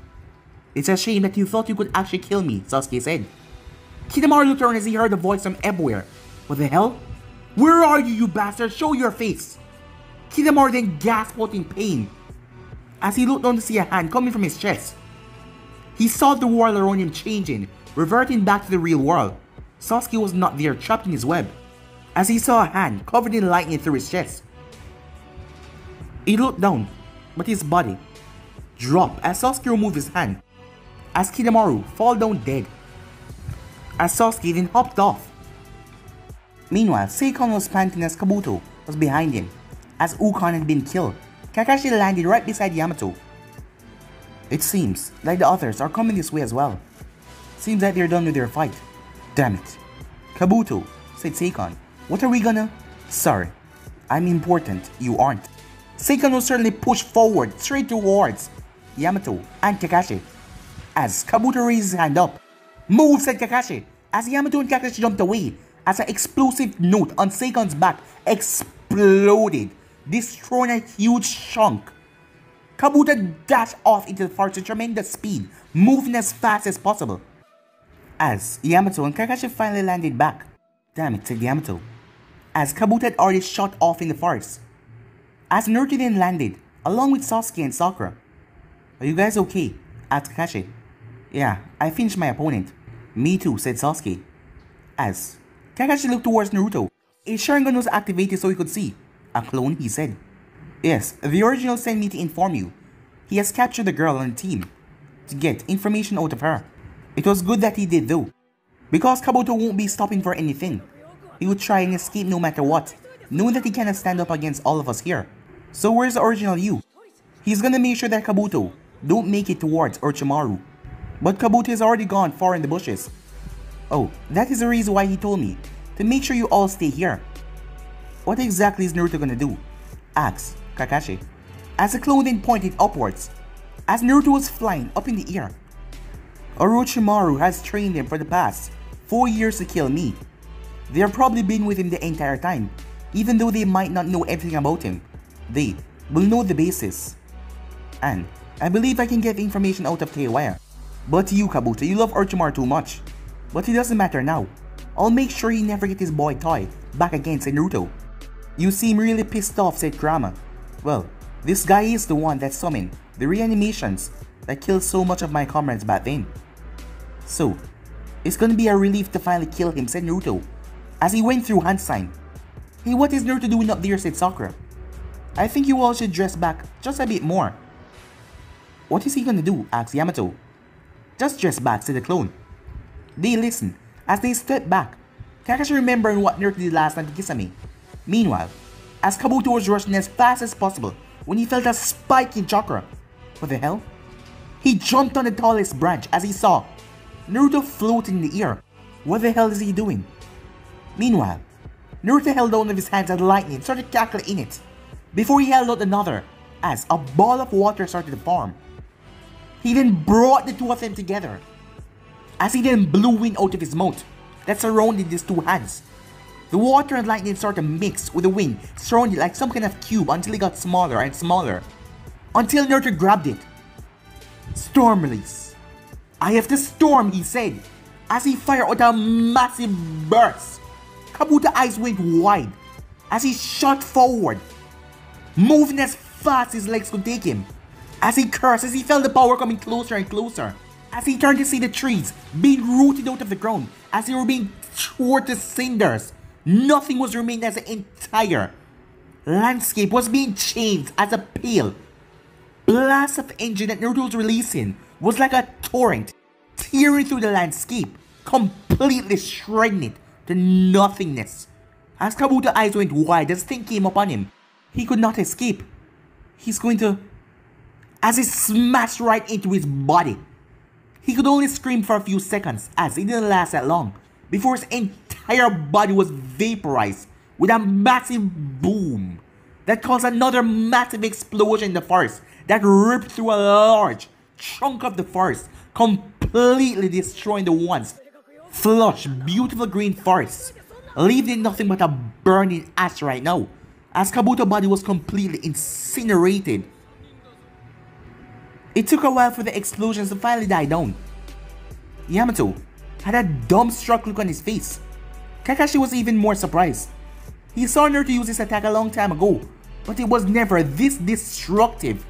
It's a shame that you thought you could actually kill me, Sasuke said. Kidomaru looked around as he heard a voice from everywhere. What the hell? Where are you, you bastard? Show your face! Kidomaru then gasped out in pain, as he looked down to see a hand coming from his chest. He saw the world around him changing, reverting back to the real world. Sasuke was not there, trapped in his web, as he saw a hand covered in lightning through his chest. He looked down, but his body dropped as Sasuke removed his hand, as Kidomaru fell down dead, as Sasuke then hopped off. Meanwhile, Seikon was panting as Kabuto was behind him, as Ukon had been killed. Kakashi landed right beside Yamato. It seems like the others are coming this way as well. Seems like they're done with their fight. Damn it. Kabuto, said Seikon. What are we gonna? Sorry, I'm important, you aren't. Seikon was certainly pushed forward straight towards Yamato and Kakashi, as Kabuto raised his hand up. Move, said Kakashi, as Yamato and Kakashi jumped away, as an explosive note on Seikon's back exploded, destroying a huge chunk. Kabuto dashed off into the forest with tremendous speed, moving as fast as possible, as Yamato and Kakashi finally landed back. Damn it, said Yamato, as Kabuto had already shot off in the forest. As Naruto then landed, along with Sasuke and Sakura. Are you guys okay? Asked Kakashi. Yeah, I finished my opponent. Me too, said Sasuke. As Kakashi looked towards Naruto, a Sharingan was activated so he could see. A clone, he said. Yes, the original sent me to inform you. He has captured the girl on the team to get information out of her. It was good that he did though, because Kabuto won't be stopping for anything. He would try and escape no matter what, knowing that he cannot stand up against all of us here. So where's the original you? He's gonna make sure that Kabuto don't make it towards Orochimaru. But Kabuto is already gone far in the bushes. Oh, that is the reason why he told me to make sure you all stay here. What exactly is Naruto gonna do? Asked Kakashi, as the clone then pointed upwards, as Naruto was flying up in the air. Orochimaru has trained him for the past 4 years to kill me. They have probably been with him the entire time. Even though they might not know everything about him, they will know the basis. And I believe I can get the information out of Kawaya. But you, Kabuto, you love Orochimaru too much. But it doesn't matter now. I'll make sure he never gets his boy toy back against Naruto. You seem really pissed off, said Kurama. Well, this guy is the one that summoned the reanimations that killed so much of my comrades back then. So, it's gonna be a relief to finally kill him, said Naruto, as he went through hand sign. Hey, what is Naruto doing up there, said Sakura. I think you all should dress back just a bit more. What is he gonna do, asked Yamato. Just dress back, said the clone. They listened as they stepped back, Kakashi remembering what Naruto did last night to Kisame. Meanwhile, as Kabuto was rushing as fast as possible when he felt a spike in chakra. What the hell? He jumped on the tallest branch as he saw Naruto floating in the air. What the hell is he doing? Meanwhile, Naruto held one of his hands at lightning and started cackling in it, before he held out another as a ball of water started to form. He then brought the two of them together, as he then blew wind out of his mouth that surrounded his two hands. The water and lightning started to mix with the wind, surrounded like some kind of cube until it got smaller and smaller, until Naruto grabbed it. Storm release. I have the storm, he said, as he fired out a massive burst. Kabuto's eyes went wide as he shot forward, moving as fast as his legs could take him. As he cursed, as he felt the power coming closer and closer, as he turned to see the trees being rooted out of the ground, as they were being torn to cinders. Nothing was remaining as the entire landscape was being changed as a pale blast of engine that Naruto was releasing was like a torrent tearing through the landscape, completely shredding it to nothingness. As Kabuto's eyes went wide as thing came upon him, he could not escape. He's going to... As it smashed right into his body, he could only scream for a few seconds as it didn't last that long before his entire body was vaporized with a massive boom that caused another massive explosion in the forest that ripped through a large chunk of the forest, completely destroying the once flush, beautiful green forest, leaving nothing but a burning ash right now, as Kabuto's body was completely incinerated. It took a while for the explosions to finally die down. Yamato had a dumbstruck look on his face. Kakashi was even more surprised. He saw Naruto use this attack a long time ago, but it was never this destructive.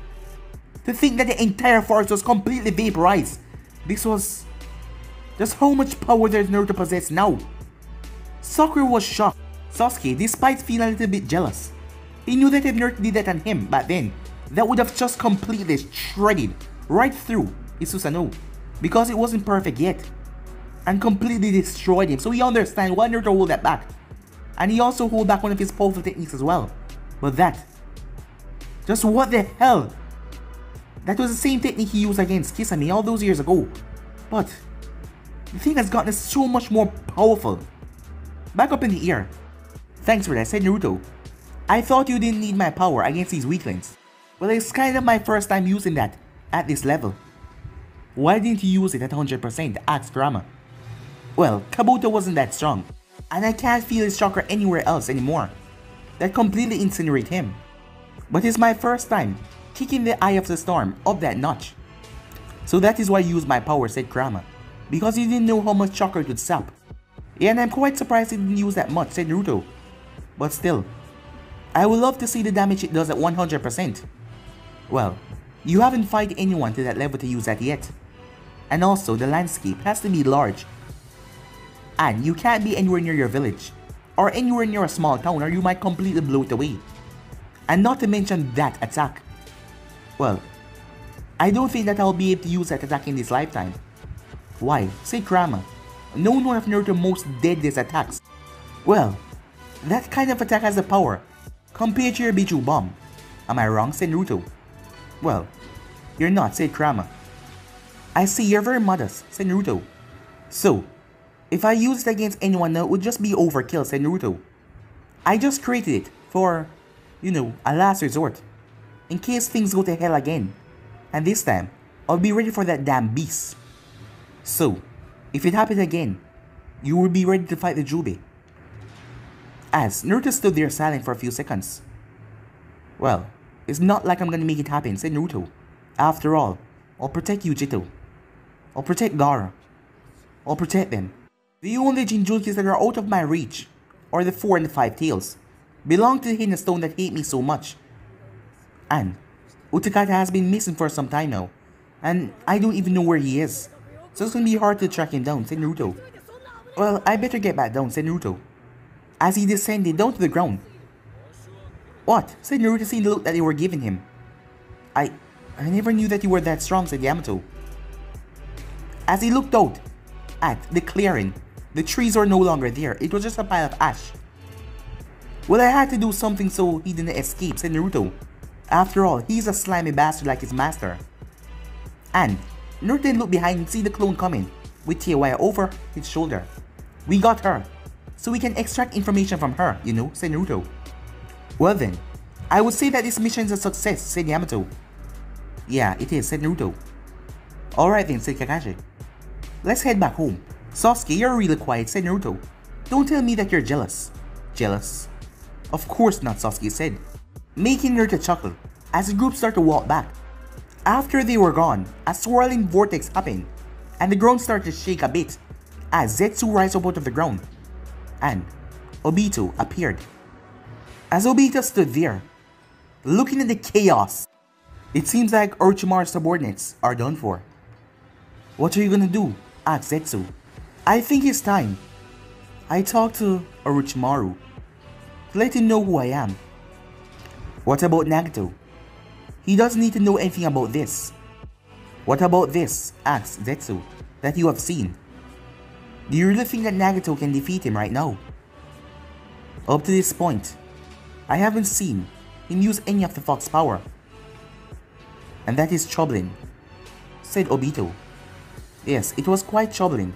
To think that the entire forest was completely vaporized. This was... just how much power does Naruto possess now? Sakura was shocked. Sasuke, despite feeling a little bit jealous, he knew that if Naruto did that on him back then, that would have just completely shredded right through his Susanoo, because it wasn't perfect yet, and completely destroyed him. So he understands why Naruto hold that back, and he also hold back one of his powerful techniques as well. But that, just what the hell? That was the same technique he used against Kisame all those years ago, but the thing has gotten so much more powerful. Back up in the air. Thanks for that, said Naruto. I thought you didn't need my power against these weaklings. Well, it's kind of my first time using that at this level. Why didn't you use it at 100%? Asked Kurama. Well, Kabuto wasn't that strong, and I can't feel his chakra anywhere else anymore. That completely incinerate him. But it's my first time kicking the Eye of the Storm up that notch. So that is why I used my power, said Kurama, because he didn't know how much chakra it would sap. Yeah, and I'm quite surprised he didn't use that much, said Naruto. But still, I would love to see the damage it does at 100%. Well, you haven't fight anyone to that level to use that yet. And also, the landscape has to be large. And you can't be anywhere near your village, or anywhere near a small town, or you might completely blow it away. And not to mention that attack. Well, I don't think that I'll be able to use that attack in this lifetime. Why, said Kurama, known one of Naruto's most deadliest attacks. Well, that kind of attack has the power, compared to your Biju bomb. Am I wrong, said Naruto? Well, you're not, said Kurama. I see, you're very modest, said Naruto. So, if I use it against anyone now, it would just be overkill, said Naruto. I just created it for, a last resort. In case things go to hell again. And this time, I'll be ready for that damn beast. So, if it happens again, you will be ready to fight the Jubei. As Naruto stood there silent for a few seconds. Well, it's not like I'm gonna make it happen, said Naruto. After all, I'll protect you, Jito. I'll protect Gaara. I'll protect them. The only Jinchurikis that are out of my reach, or the 4 and the 5 tails, belong to the Hidden Stone that hate me so much. And Utakata has been missing for some time now, and I don't even know where he is. So it's gonna be hard to track him down, said Naruto. Well, I better get back down, said Naruto, as he descended down to the ground. What? Said Naruto, seeing the look that they were giving him. I never knew that you were that strong, said Yamato. As he looked out at the clearing, the trees were no longer there. It was just a pile of ash. Well, I had to do something so he didn't escape, said Naruto. After all, he's a slimy bastard like his master. And Naruto then looked behind and see the clone coming, with Teiwaya over his shoulder. We got her, so we can extract information from her, said Naruto. Well then, I would say that this mission is a success, said Yamato. Yeah, it is, said Naruto. Alright then, said Kakashi. Let's head back home. Sasuke, you're really quiet, said Naruto. Don't tell me that you're jealous. Jealous? Of course not, Sasuke said, making Naruto chuckle as the group started to walk back. After they were gone, a swirling vortex happened, and the ground started to shake a bit as Zetsu rose up out of the ground, and Obito appeared. As Obito stood there, looking at the chaos, it seems like Orochimaru's subordinates are done for. What are you gonna do? Asked Zetsu. I think it's time I talk to Orochimaru to let him know who I am. What about Nagato? He doesn't need to know anything about this. What about this? Asked Zetsu, that you have seen. Do you really think that Nagato can defeat him right now? Up to this point, I haven't seen him use any of the Fox power. And that is troubling, said Obito. Yes, it was quite troubling.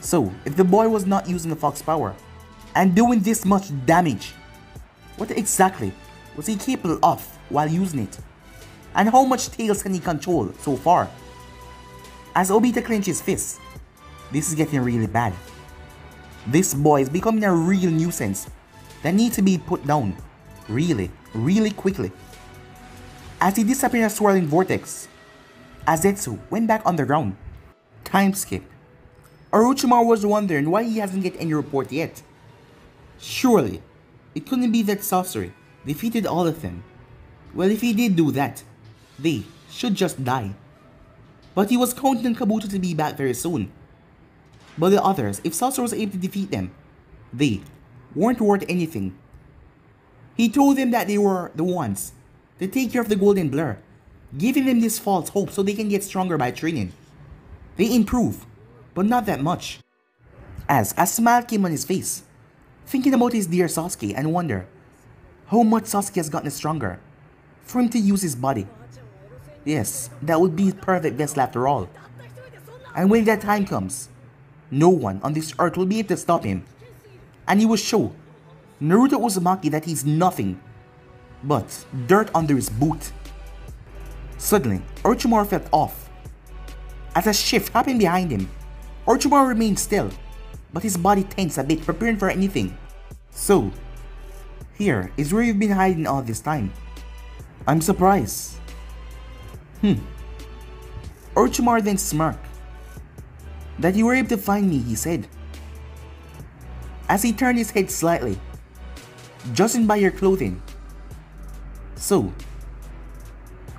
So, if the boy was not using the Fox power and doing this much damage, what exactly was he capable of while using it? And how much tails can he control so far? As Obito clenched his fists, this is getting really bad. This boy is becoming a real nuisance that needs to be put down really, really quickly. As he disappeared in a swirling vortex, Zetsu went back underground. Time skip. Orochimaru was wondering why he hasn't get any report yet. Surely, it couldn't be that Sasori defeated all of them. Well, if he did do that, they should just die. But he was counting on Kabuto to be back very soon. But the others, if Sasori was able to defeat them, they weren't worth anything. He told them that they were the ones to take care of the Golden Blur, giving them this false hope so they can get stronger by training. They improve, but not that much. As a smile came on his face, thinking about his dear Sasuke and wonder how much Sasuke has gotten stronger for him to use his body. Yes, that would be perfect vessel after all. And when that time comes, no one on this earth will be able to stop him. And he will show Naruto Uzumaki that he's nothing but dirt under his boot. Suddenly, Orochimaru felt off. As a shift happened behind him, Orochimaru remained still, but his body tensed a bit, preparing for anything. So, here is where you've been hiding all this time. I'm surprised. Orochimaru then smirked. That you were able to find me, he said, as he turned his head slightly. Judging by your clothing. So,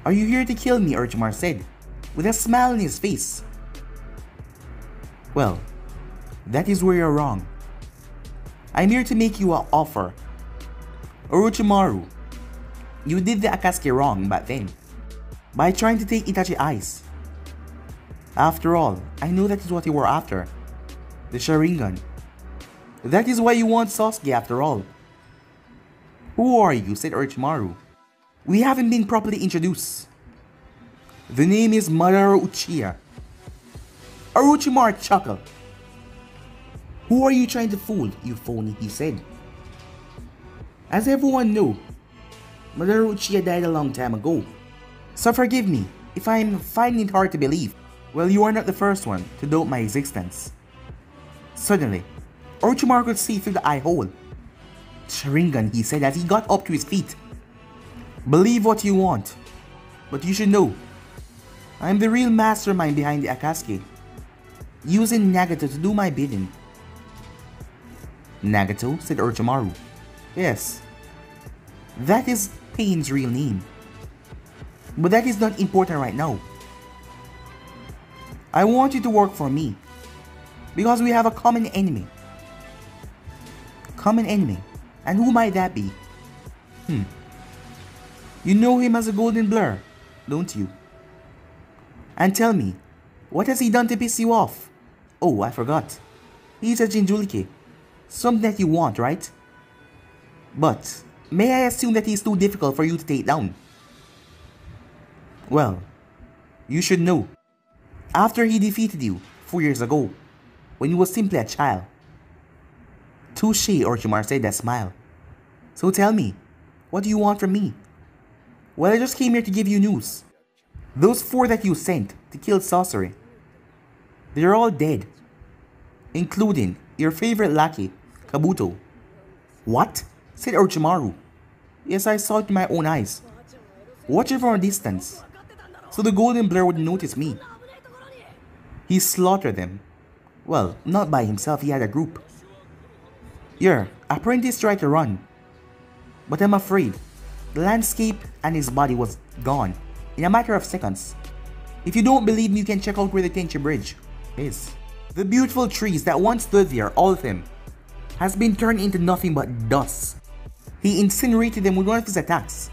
are you here to kill me? Orochimaru said, with a smile on his face. Well, that is where you're wrong. I'm here to make you an offer. Orochimaru, you did the Akatsuki wrong back then by trying to take Itachi's eyes. After all, I know that is what you were after. The Sharingan. That is why you want Sasuke after all. Who are you? Said Orochimaru. We haven't been properly introduced. The name is Madara Uchiha. Orochimaru chuckled. Who are you trying to fool, you phony, he said. As everyone knows, Madara Uchiha died a long time ago. So forgive me if I am finding it hard to believe. Well, you are not the first one to doubt my existence. Suddenly, Orochimaru could see through the eye hole. Sharingan, he said as he got up to his feet. Believe what you want, but you should know, I am the real mastermind behind the Akatsuki, using Nagato to do my bidding. Nagato, said Orochimaru. Yes, that is Pain's real name. But that is not important right now. I want you to work for me, because we have a common enemy. Common enemy? And who might that be? You know him as a Golden Blur, don't you? And tell me, what has he done to piss you off? Oh, I forgot. He's a Jinchuriki. Something that you want, right? But, may I assume that he's too difficult for you to take down? Well, you should know. After he defeated you 4 years ago, when you were simply a child. Touché, Orochimaru said that smile. So tell me, what do you want from me? Well, I just came here to give you news. Those 4 that you sent to kill Sasori, they're all dead. Including your favorite lackey, Kabuto. What? Said Orochimaru. Yes, I saw it with my own eyes. Watching from a distance, so the Golden Blur would notice me. He slaughtered them. Well, not by himself, he had a group. Your apprentice tried to run, but I'm afraid the landscape and his body was gone in a matter of seconds. If you don't believe me, you can check out where the Tenchi Bridge is. The beautiful trees that once stood there, all of them, has been turned into nothing but dust. He incinerated them with one of his attacks.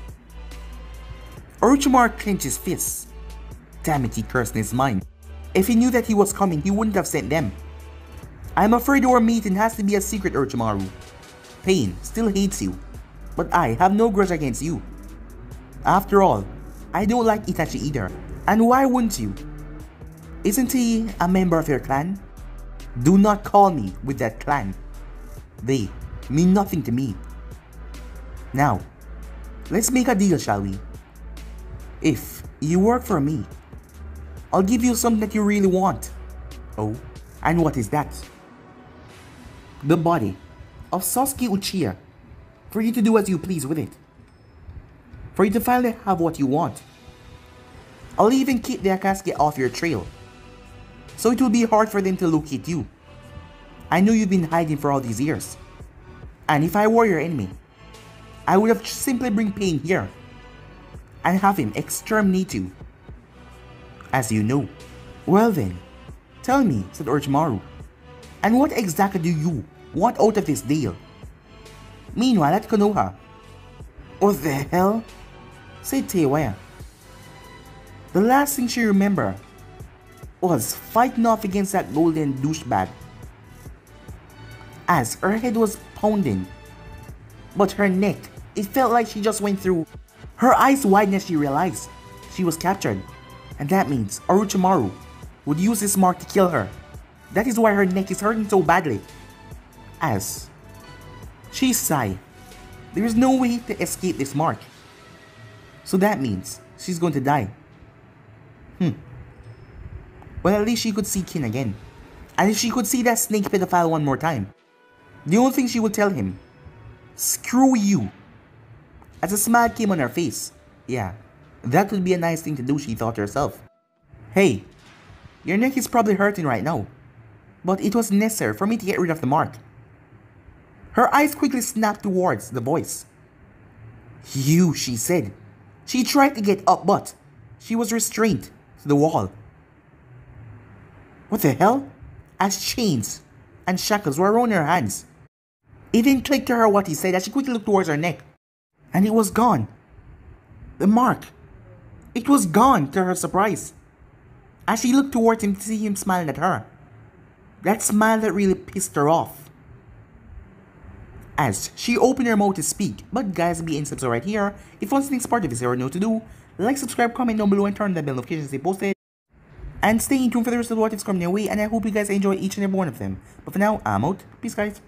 Orochimaru clenched his fists. Damn it, he cursed in his mind. If he knew that he was coming, he wouldn't have sent them. I'm afraid our meeting has to be a secret, Orochimaru. Pain still hates you, but I have no grudge against you. After all, I don't like Itachi either. And why wouldn't you? Isn't he a member of your clan? Do not call me with that clan. They mean nothing to me. Now, let's make a deal, shall we? If you work for me, I'll give you something that you really want. Oh, and what is that? The body of Sasuke Uchiha, for you to do as you please with it. For you to finally have what you want. I'll even keep the Akatsuki off your trail, so it will be hard for them to locate you. I know you've been hiding for all these years. And if I were your enemy, I would have simply bring Pain here and have him exterminate you. As you know. Well then, tell me, said Orochimaru, and what exactly do you want out of this deal? Meanwhile at Konoha. What the hell? Said Teiwaya. The last thing she remembered was fighting off against that golden douchebag. As her head was pounding, but her neck, it felt like she just went through. Her eyes widened as she realized she was captured, and that means Orochimaru would use this mark to kill her. That is why her neck is hurting so badly. As she sighed, there is no way to escape this mark. So that means she's going to die. Well, at least she could see Kin again. And if she could see that snake pedophile one more time, the only thing she would tell him, screw you. As a smile came on her face. Yeah, that would be a nice thing to do, she thought to herself. Hey, your neck is probably hurting right now, but it was necessary for me to get rid of the mark. Her eyes quickly snapped towards the voice. You, she said. She tried to get up, but she was restrained to the wall. What the hell? As chains and shackles were around her hands. It then clicked to her what he said as she quickly looked towards her neck. And it was gone. The mark. It was gone, to her surprise. as she looked towards him to see him smiling at her. That smile that really pissed her off. As she opened her mouth to speak, but guys, be in subscribe right here. If you want to think part of this, you already know what to do. Like, subscribe, comment down below, and turn on the bell notifications they posted. And stay tuned for the rest of the what ifs coming your way, and I hope you guys enjoy each and every one of them. But for now, I'm out. Peace, guys.